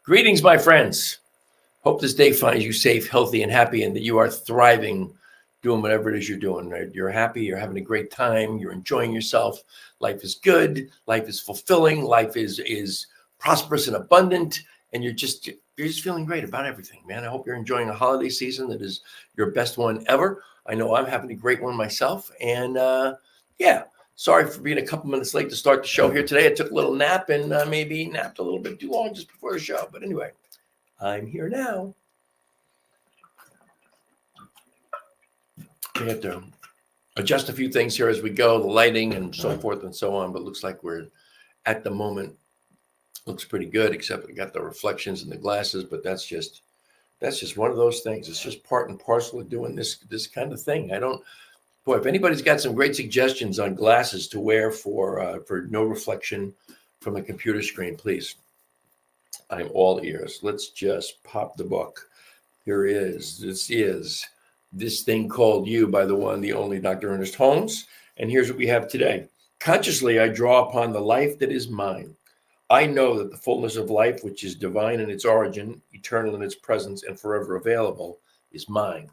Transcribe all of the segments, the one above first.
Greetings, my friends. Hope this day finds you safe, healthy, and happy, and that you are thriving, doing whatever it is you're doing, right? You're happy, you're having a great time, you're enjoying yourself. Life is good, life is fulfilling, life is prosperous and abundant, and you're just feeling great about everything, man. I hope you're enjoying a holiday season that is your best one ever. I know I'm having a great one myself, and yeah. Sorry for being a couple minutes late to start the show here today. I took a little nap and maybe napped a little bit too long just before the show. But anyway, I'm here now. We have to adjust a few things here as we go, the lighting and so forth and so on. But it looks like we're at the moment, looks pretty good, except we got the reflections in the glasses. But that's just one of those things. It's just part and parcel of doing this kind of thing. Boy, if anybody's got some great suggestions on glasses to wear for no reflection from the computer screen, please. I'm all ears. Let's just pop the book. Here is. This is This Thing Called You by the one, the only Dr. Ernest Holmes. And here's what we have today. Consciously, I draw upon the life that is mine. I know that the fullness of life, which is divine in its origin, eternal in its presence, and forever available, is mine.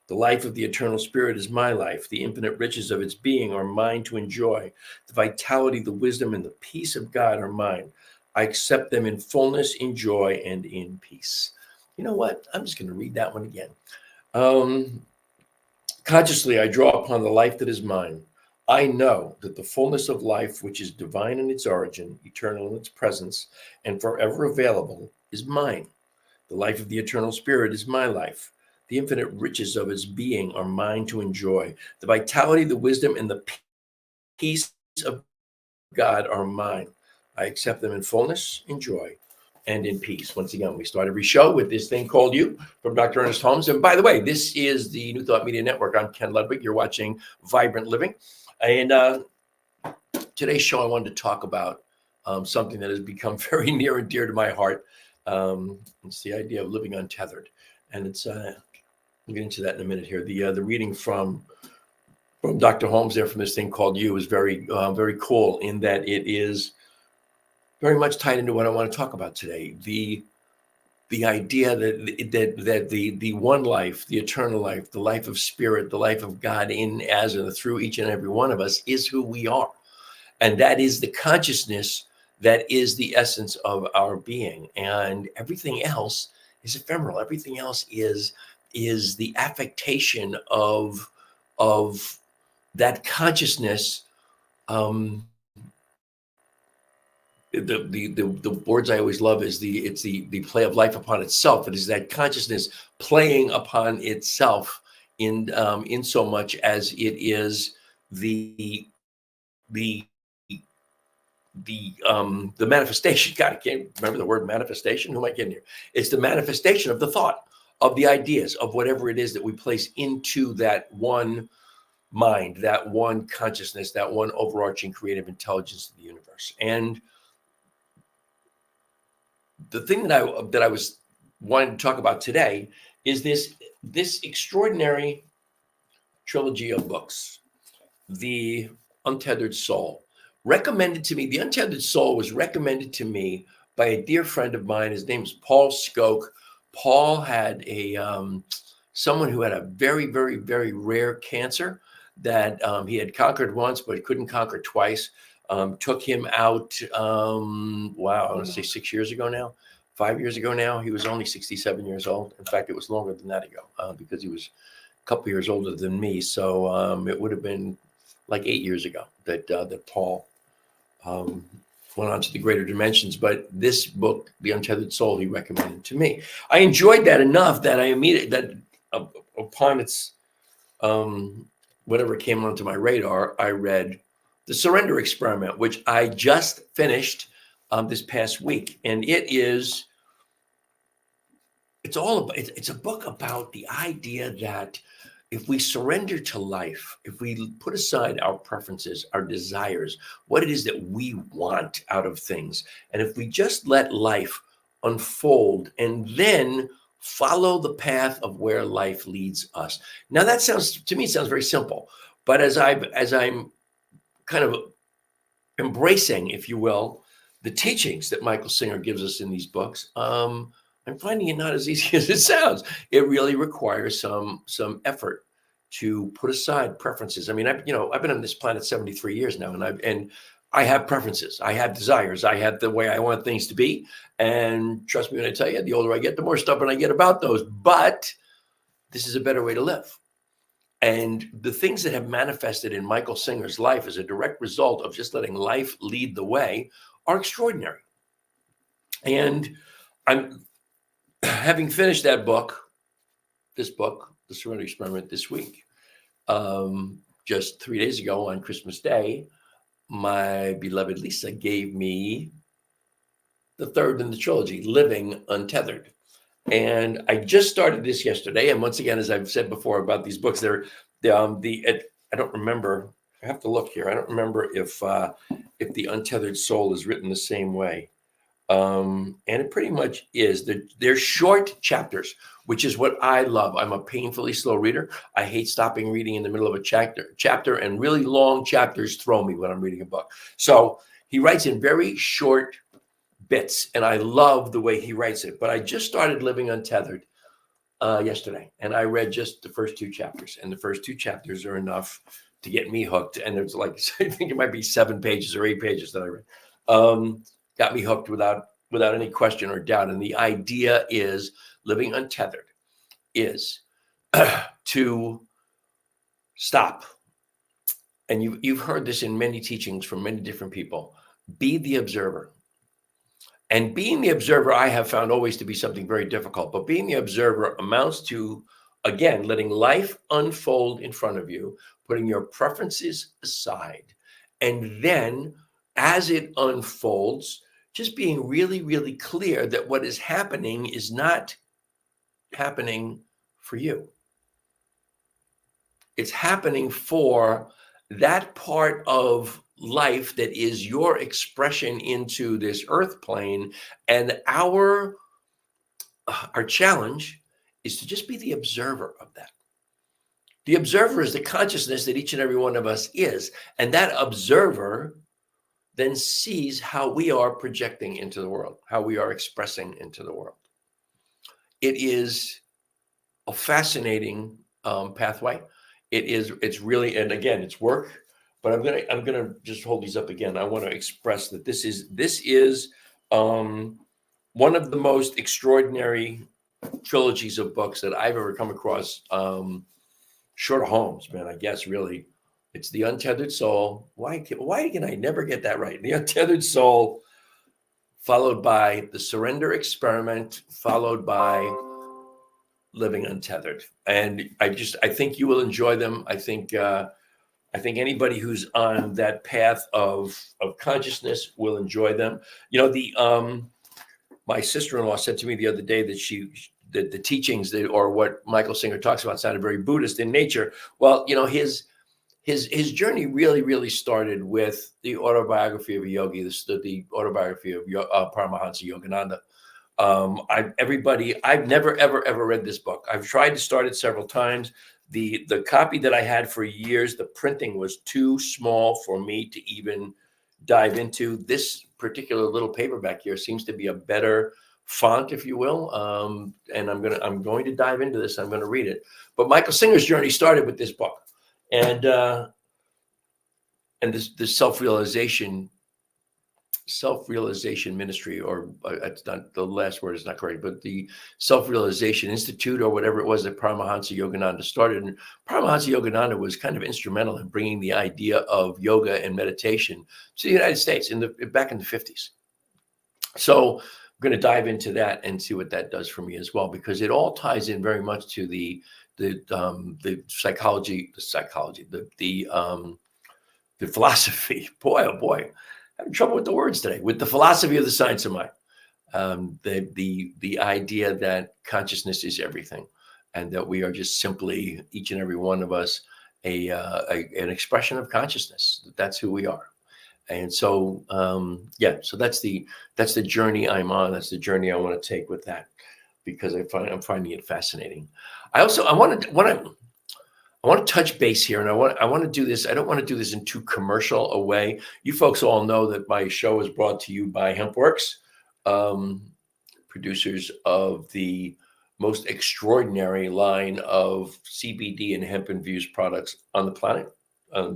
The life of the eternal spirit is my life. The infinite riches of its being are mine to enjoy. The vitality, the wisdom, and the peace of God are mine. I accept them in fullness, in joy, and in peace. You know what? I'm just going to read that one again. Consciously, I draw upon the life that is mine. I know that the fullness of life, which is divine in its origin, eternal in its presence, and forever available, is mine. The life of the eternal spirit is my life. The infinite riches of its being are mine to enjoy. The vitality, the wisdom, and the peace of God are mine. I accept them in fullness, in joy, and in peace. Once again, we start every show with This Thing Called You from Dr. Ernest Holmes. And by the way, this is the New Thought Media Network. I'm Ken Ludwig. You're watching Vibrant Living. And today's show, I wanted to talk about something that has become very near and dear to my heart. It's the idea of living untethered. And it's we'll get into that in a minute here. The reading from Dr. Holmes there from This Thing Called You is very cool in that it is very much tied into what I want to talk about today. The idea that the one life, the eternal life, the life of spirit, the life of God in, as, and through each and every one of us is who we are. And that is the consciousness that is the essence of our being. And everything else is ephemeral. Everything else is the affectation of that consciousness. The words I always love is it's the play of life upon itself. It is that consciousness playing upon itself in so much as it is the manifestation. God, I can't remember the word manifestation. Who am I kidding here? It's the manifestation of the thought, of the ideas, of whatever it is that we place into that one mind, that one consciousness, that one overarching creative intelligence of the universe. And the thing that I was wanting to talk about today is this extraordinary trilogy of books, The Untethered Soul. Recommended to me, The Untethered Soul was recommended to me by a dear friend of mine. His name is Paul Skoke. Paul had someone who had a very, very, very rare cancer that he had conquered once, but couldn't conquer twice. Took him out, I want to say 6 years ago now, 5 years ago now. He was only 67 years old. In fact, it was longer than that ago because he was a couple years older than me. So it would have been like 8 years ago that Paul went on to the greater dimensions. But this book, The Untethered Soul, he recommended to me. I enjoyed that enough that upon its whatever came onto my radar, I read The Surrender Experiment, which I just finished this past week. And it's a book about the idea that if we surrender to life, if we put aside our preferences, our desires, what it is that we want out of things, and if we just let life unfold and then follow the path of where life leads us. Now that sounds very simple, but as I'm kind of embracing, if you will, the teachings that Michael Singer gives us in these books, I'm finding it not as easy as it sounds. It really requires some effort to put aside preferences. I mean, I've been on this planet 73 years now, and I have preferences. I have desires. I have the way I want things to be. And trust me when I tell you, the older I get, the more stubborn I get about those. But this is a better way to live. And the things that have manifested in Michael Singer's life as a direct result of just letting life lead the way are extraordinary. And I'm having finished this book, The Serenity Experiment, this week. Just 3 days ago on Christmas Day, my beloved Lisa gave me the third in the trilogy, Living Untethered. And I just started this yesterday. And once again, as I've said before about these books, I don't remember. I have to look here. I don't remember if the Untethered Soul is written the same way. And it pretty much is. They're short chapters, which is what I love. I'm a painfully slow reader. I hate stopping reading in the middle of a chapter, and really long chapters throw me when I'm reading a book. So he writes in very short bits, and I love the way he writes it. But I just started Living Untethered yesterday, and I read just the first 2 chapters, and the first 2 chapters are enough to get me hooked. And there's like, I think it might be 7 pages or 8 pages that I read. Got me hooked without any question or doubt. And the idea is, living untethered is to stop. And you've heard this in many teachings from many different people. Be the observer. And being the observer, I have found always to be something very difficult. But being the observer amounts to, again, letting life unfold in front of you, putting your preferences aside, and then as it unfolds, just being really, really clear that what is happening is not happening for you. It's happening for that part of life that is your expression into this earth plane. And our challenge is to just be the observer of that. The observer is the consciousness that each and every one of us is. And that observer then sees how we are projecting into the world, how we are expressing into the world. It is a fascinating pathway. It's really, and again, it's work, but I'm gonna just hold these up again. I want to express that this is one of the most extraordinary trilogies of books that I've ever come across. Short of Holmes, man, I guess really. It's The Untethered Soul. Why can I never get that right? The Untethered Soul, followed by The Surrender Experiment, followed by Living Untethered. And I think you will enjoy them. I think anybody who's on that path of consciousness will enjoy them. My sister-in-law said to me the other day that the teachings or what Michael Singer talks about sounded very Buddhist in nature. Well, his journey really started with the autobiography of a yogi, the autobiography of Paramahansa Yogananda. I've never ever read this book. I've tried to start it several times. The copy that I had for years, the printing was too small for me to even dive into. This particular little paperback here seems to be a better font, if you will. And I'm going to dive into this. I'm going to read it. But Michael Singer's journey started with this book. And this self-realization ministry, or it's not, the last word is not correct, but the Self-Realization Institute, or whatever it was that Paramahansa Yogananda started. And Paramahansa Yogananda was kind of instrumental in bringing the idea of yoga and meditation to the United States back in the 50s. So I'm going to dive into that and see what that does for me as well, because it all ties in very much to the psychology, the philosophy. Boy, oh boy, having trouble with the words today. With the philosophy of the science of mind, the idea that consciousness is everything, and that we are just simply, each and every one of us, an expression of consciousness. That's who we are. And so, so that's the journey I'm on. That's the journey I want to take with that, because I'm finding it fascinating. I want I want to touch base here, and I want to do this. I don't want to do this in too commercial a way. You folks all know that my show is brought to you by HempWorks, producers of the most extraordinary line of CBD and hemp-infused products on the planet. I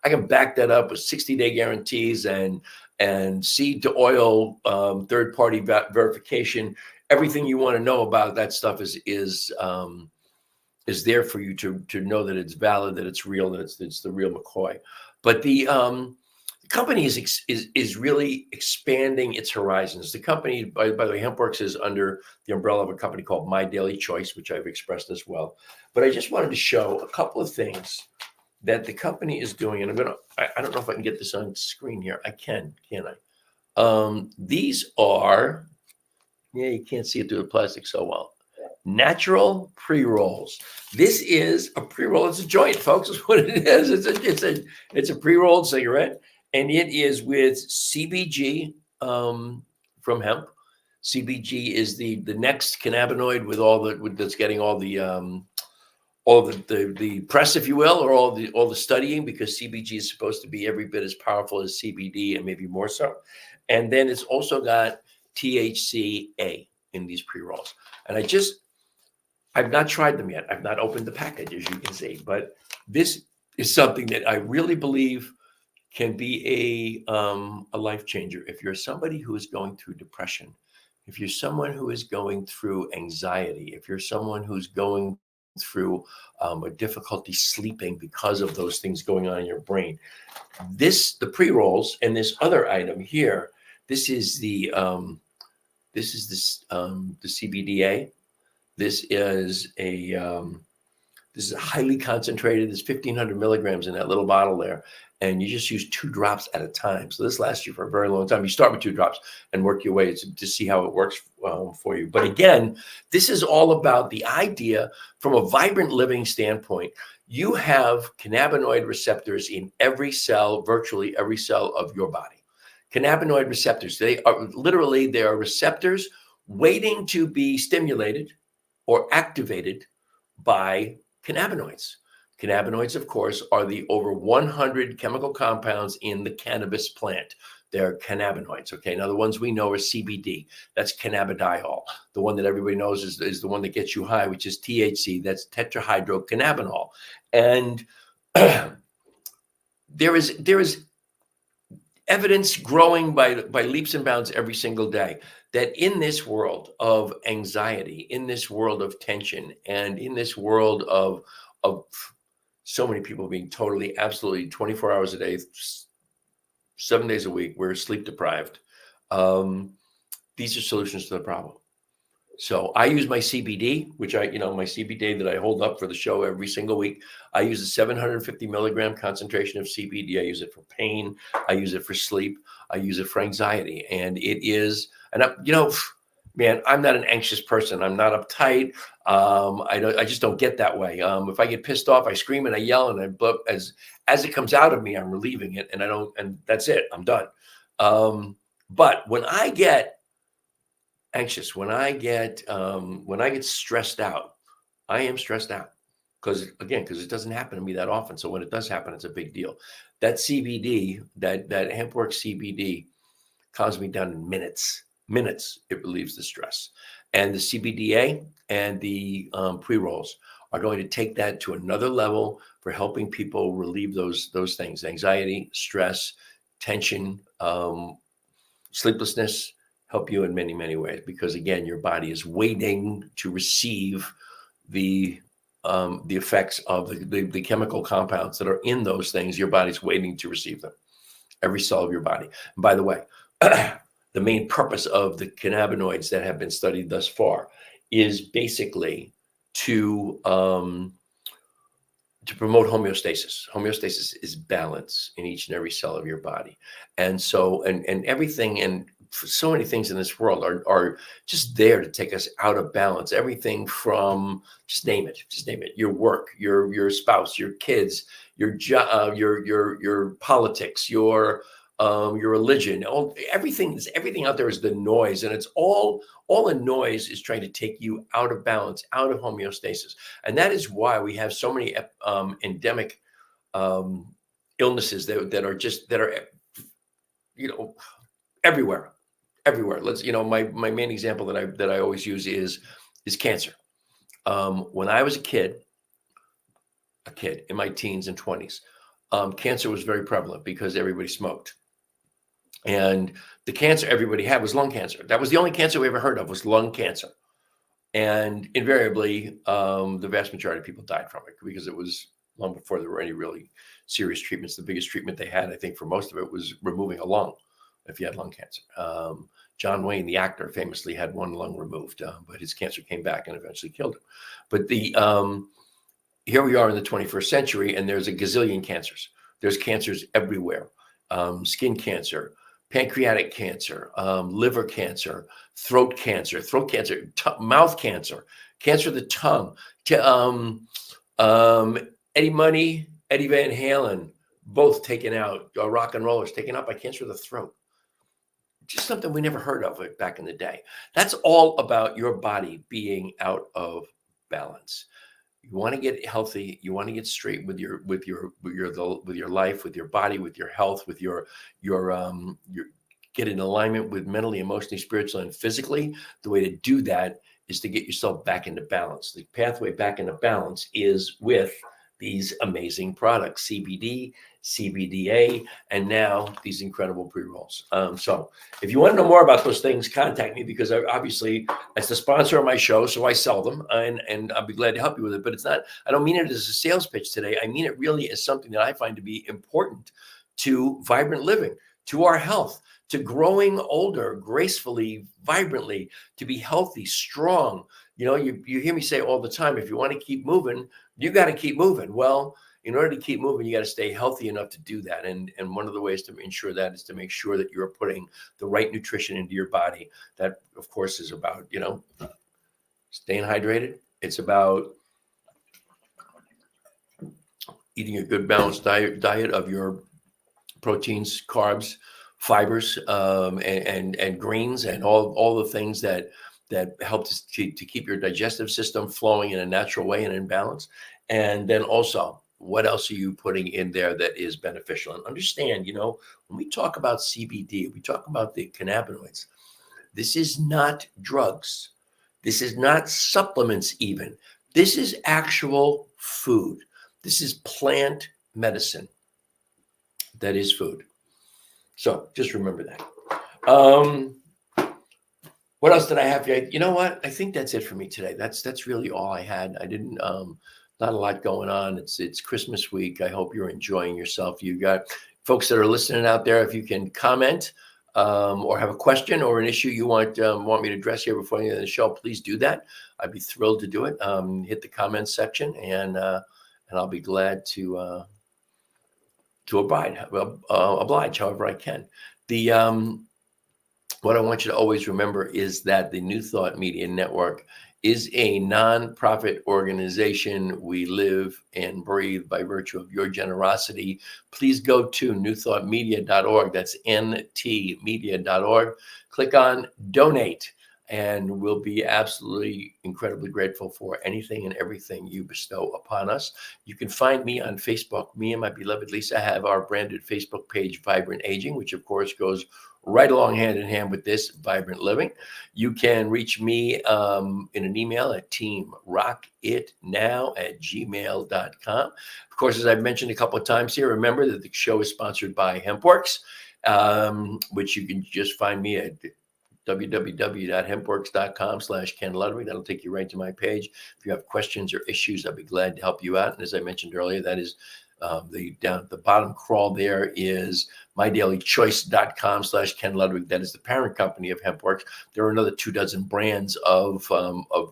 can back that up with 60-day guarantees and seed to oil, third-party verification. Everything you want to know about that stuff is there for you to know that it's valid, that it's real, that it's the real McCoy. But the company is really expanding its horizons. The company, by the way, HempWorks is under the umbrella of a company called My Daily Choice, which I've expressed as well. But I just wanted to show a couple of things that the company is doing, and I don't know if I can get this on screen here. I can't I? These are, you can't see it through the plastic so well. Natural pre-rolls. This is a pre-roll. It's a joint, folks. Is what it is. It's a pre-rolled cigarette, and it is with CBG from hemp. CBG is the next cannabinoid that's getting all the press, if you will, or all the studying, because CBG is supposed to be every bit as powerful as CBD and maybe more so. And then it's also got THCA in these pre-rolls. And I've not tried them yet. I've not opened the package, as you can see, but this is something that I really believe can be a life changer. If you're somebody who is going through depression, if you're someone who is going through anxiety, if you're someone who's going through a difficulty sleeping because of those things going on in your brain, the pre-rolls and this other item here, this is the CBDA. This is a highly concentrated. There's 1,500 milligrams in that little bottle there, and you just use 2 drops at a time. So this lasts you for a very long time. You start with 2 drops and work your way to see how it works for you. But again, this is all about the idea from a vibrant living standpoint. You have cannabinoid receptors in every cell, virtually every cell of your body. Cannabinoid receptors. They are receptors waiting to be stimulated or activated by cannabinoids. Cannabinoids, of course, are the over 100 chemical compounds in the cannabis plant. They're cannabinoids, okay? Now, the ones we know are CBD. That's cannabidiol. The one that everybody knows is the one that gets you high, which is THC. That's tetrahydrocannabinol. And there is evidence growing by leaps and bounds every single day that in this world of anxiety, in this world of tension, and in this world of so many people being totally, absolutely 24 hours a day, 7 days a week, we're sleep deprived. These are solutions to the problem. So I use my CBD, which my CBD that I hold up for the show every single week. I use a 750 milligram concentration of CBD. I use it for pain. I use it for sleep. I use it for anxiety. And it is, man, I'm not an anxious person. I'm not uptight. I just don't get that way. If I get pissed off, I scream and I yell and I blow. As it comes out of me, I'm relieving it, and that's it. I'm done. But when I get anxious, when I get stressed out, I am stressed out because it doesn't happen to me that often. So when it does happen, it's a big deal. That CBD, that HempWorks CBD, calms me down in minutes. It relieves the stress. And the CBDA and the pre-rolls are going to take that to another level for helping people relieve those things: anxiety, stress, tension, sleeplessness. Help you in many, many ways, because again, your body is waiting to receive the effects of the chemical compounds that are in those things. Your body's waiting to receive them. Every cell of your body. And by the way, the main purpose of the cannabinoids that have been studied thus far is basically to promote homeostasis. Homeostasis is balance in each and every cell of your body. And so, and everything, and so many things in this world are just there to take us out of balance. Everything from, just name it, your work, your spouse, your kids, your job, your politics, your your religion, everything out there is the noise, and it's all the noise is trying to take you out of balance, out of homeostasis, and that is why we have so many endemic illnesses that are everywhere. Let's my main example that I always use is cancer. When I was a kid in my teens and 20s, cancer was very prevalent because everybody smoked. And the cancer everybody had was lung cancer. That was the only cancer we ever heard of, was lung cancer. And invariably, the vast majority of people died from it because it was long before there were any really serious treatments. The biggest treatment they had, I think, for most of it was removing a lung if you had lung cancer. John Wayne, the actor, famously had one lung removed, but his cancer came back and eventually killed him. But here we are in the 21st century, and there's a gazillion cancers. There's cancers everywhere. Skin cancer, pancreatic cancer, liver cancer, throat cancer, mouth cancer, cancer of the tongue. Eddie Money, Eddie Van Halen, both taken out, rock and rollers taken out by cancer of the throat. Just something we never heard of back in the day. That's all about your body being out of balance. You want to get healthy. You want to get straight with your life, with your body, with your health, with your get in alignment with mentally, emotionally, spiritually, and physically. The way to do that is to get yourself back into balance. The pathway back into balance is with these amazing products: CBD, CBDA, and now these incredible pre-rolls. So if you want to know more about those things, contact me, because obviously as the sponsor of my show, so I sell them, and I'll be glad to help you with it. But it's not, I don't mean it as a sales pitch today. I mean it really as something that I find to be important to vibrant living, to our health, to growing older gracefully, vibrantly, to be healthy, strong. You hear me say all the time, if you want to keep moving, you got to keep moving. Well, in order to keep moving, you got to stay healthy enough to do that. And one of the ways to ensure that is to make sure that you're putting the right nutrition into your body. That, of course, is about, staying hydrated. It's about eating a good balanced diet of your proteins, carbs, fibers, and greens, and all the things that help to keep your digestive system flowing in a natural way and in balance. And then also, what else are you putting in there that is beneficial? And understand, when we talk about CBD, we talk about the cannabinoids. This is not drugs. This is not supplements even. This is actual food. This is plant medicine that is food. So just remember that. What else did I have? You know what? I think that's it for me today. That's really all I had. I didn't, not a lot going on. It's Christmas week. I hope you're enjoying yourself. You got folks that are listening out there. If you can comment or have a question or an issue you want me to address here before the end of the show, please do that. I'd be thrilled to do it. Hit the comments section, and I'll be glad to oblige however I can. What I want you to always remember is that the New Thought Media Network is a nonprofit organization. We live and breathe by virtue of your generosity. Please go to newthoughtmedia.org. That's ntmedia.org. Click on donate, and we'll be absolutely incredibly grateful for anything and everything you bestow upon us. You can find me on Facebook. Me and my beloved Lisa have our branded Facebook page, Vibrant Aging, which of course goes right along hand in hand with this, Vibrant Living. You can reach me in an email at teamrockitnow@gmail.com. Of course, as I've mentioned a couple of times here, remember that the show is sponsored by HempWorks, which you can just find me at www.hempworks.com/Ken Ludwig. That'll take you right to my page. If you have questions or issues, I'll be glad to help you out. And as I mentioned earlier, that is down at the bottom crawl there is mydailychoice.com/Ken Ludwig. That is the parent company of HempWorks. There are another 24 brands of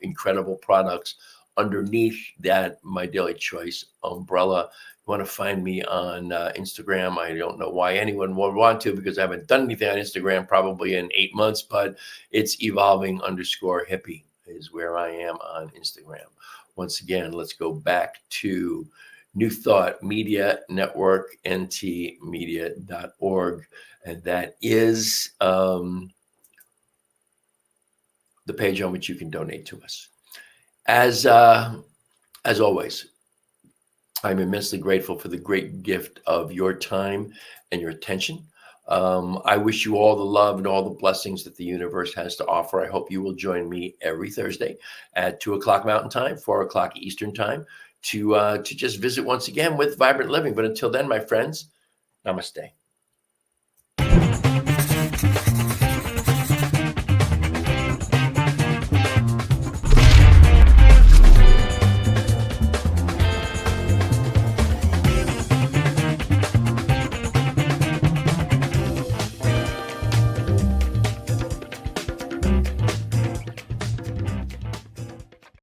incredible products underneath that My Daily Choice umbrella. You want to find me on Instagram. I don't know why anyone would want to, because I haven't done anything on Instagram probably in 8 months, but it's evolving_hippie is where I am on Instagram. Once again, let's go back to New Thought Media Network, ntmedia.org. And that is the page on which you can donate to us. As always, I'm immensely grateful for the great gift of your time and your attention. I wish you all the love and all the blessings that the universe has to offer. I hope you will join me every Thursday at 2 o'clock Mountain Time, 4 o'clock Eastern Time to just visit once again with Vibrant Living. But until then, my friends, namaste.